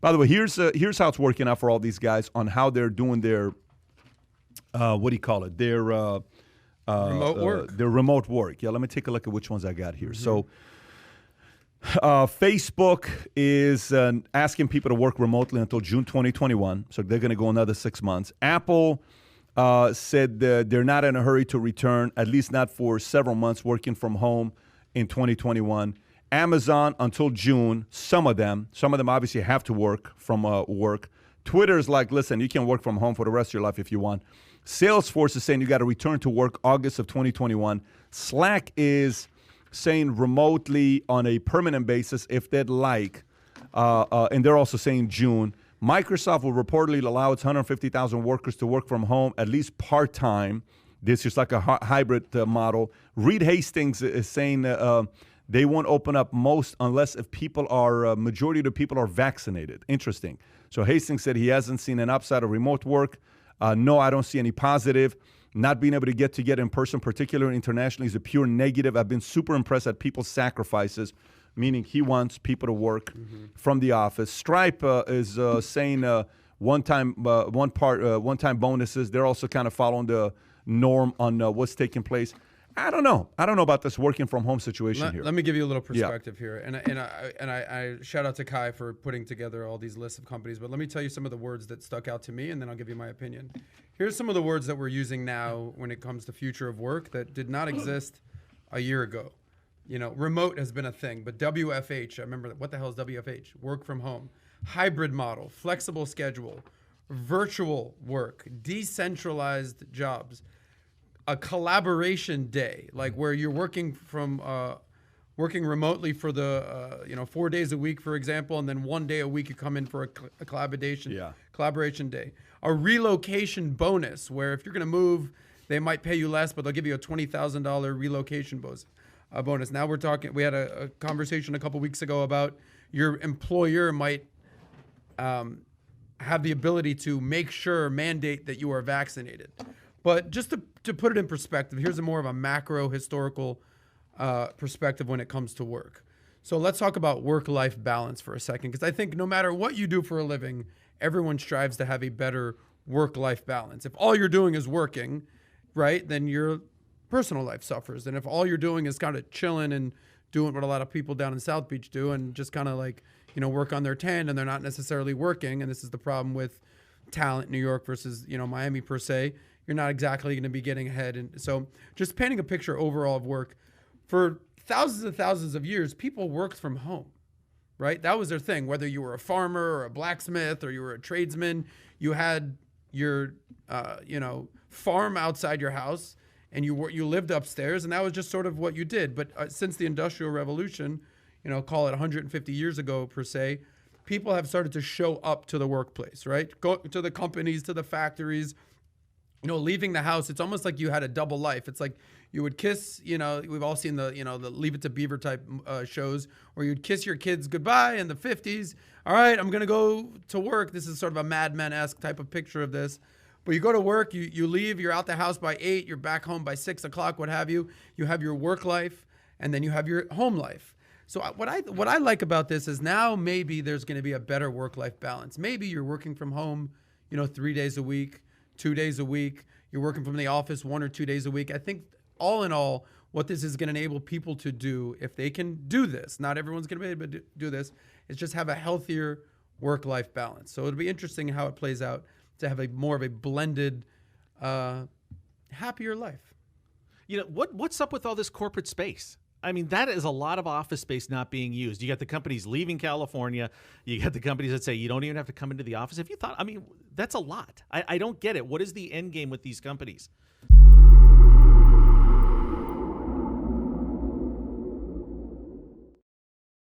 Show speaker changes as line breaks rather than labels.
By the way, here's how it's working out for all these guys on how they're doing their what do you call it? Their
remote work.
Their remote work. Yeah, let me take a look at which ones I got here. So Facebook is asking people to work remotely until June 2021. So they're going to go another 6 months. Apple said that they're not in a hurry to return, at least not for several months, working from home in 2021. Amazon until June. Some of them obviously have to work from work. Twitter's like, listen, you can work from home for the rest of your life if you want. Salesforce is saying you got to return to work August of 2021. Slack is saying remotely on a permanent basis if they'd like, and they're also saying June. Microsoft will reportedly allow its 150,000 workers to work from home at least part-time. This is like a hybrid model. Reed Hastings is saying they won't open up most unless if people are, majority of the people are vaccinated. Interesting. So Hastings said he hasn't seen an upside of remote work. No, I don't see any positive. Not being able to get together in person, particularly internationally, is a pure negative. I've been super impressed at people's sacrifices, meaning he wants people to work from the office. Stripe is saying one-time bonuses. They're also kind of following the norm on what's taking place. I don't know about this working from home situation here.
Let me give you a little perspective here, and I shout out to Kai for putting together all these lists of companies. But let me tell you some of the words that stuck out to me, and then I'll give you my opinion. Here's some of the words that we're using now when it comes to future of work that did not exist a year ago. You know, remote has been a thing, but WFH. I remember what the hell is WFH? Work from home, hybrid model, flexible schedule, virtual work, decentralized jobs. A collaboration day, like where you're working remotely for the 4 days a week, for example, and then 1 day a week you come in for a collaboration day. A relocation bonus, where if you're going to move, they might pay you less, but they'll give you a $20,000 relocation bonus. Now we're talking. We had a conversation a couple weeks ago about your employer might have the ability to mandate that you are vaccinated. But just to put it in perspective, here's a more of a macro historical perspective when it comes to work. So let's talk about work-life balance for a second, because I think no matter what you do for a living, everyone strives to have a better work-life balance. If all you're doing is working, right, then your personal life suffers. And if all you're doing is kind of chilling and doing what a lot of people down in South Beach do and just kind of like, work on their tan and they're not necessarily working, and this is the problem with talent in New York versus, Miami per se, you're not exactly going to be getting ahead. And so just painting a picture overall of work, for thousands and thousands of years, people worked from home, right? That was their thing. Whether you were a farmer or a blacksmith or you were a tradesman, you had your, farm outside your house and you lived upstairs, and that was just sort of what you did. But since the Industrial Revolution, call it 150 years ago per se, people have started to show up to the workplace, right? Go to the companies, to the factories. Leaving the house, it's almost like you had a double life. It's like you would kiss, we've all seen the Leave It to Beaver type shows where you'd kiss your kids goodbye in the 50s. All right, I'm going to go to work. This is sort of a Mad Men-esque type of picture of this. But you go to work, you leave, you're out the house by 8, you're back home by 6 o'clock, what have you. You have your work life, and then you have your home life. So what I like about this is now maybe there's going to be a better work-life balance. Maybe you're working from home, 3 days a week, 2 days a week. You're working from the office 1 or 2 days a week. I think all in all, what this is going to enable people to do, if they can do this, not everyone's going to be able to do this, is just have a healthier work-life balance. So it'll be interesting how it plays out to have more of a blended, happier life.
What's up with all this corporate space? I mean, that is a lot of office space not being used. You got the companies leaving California. You got the companies that say you don't even have to come into the office. If you thought, that's a lot. I don't get it. What is the end game with these companies?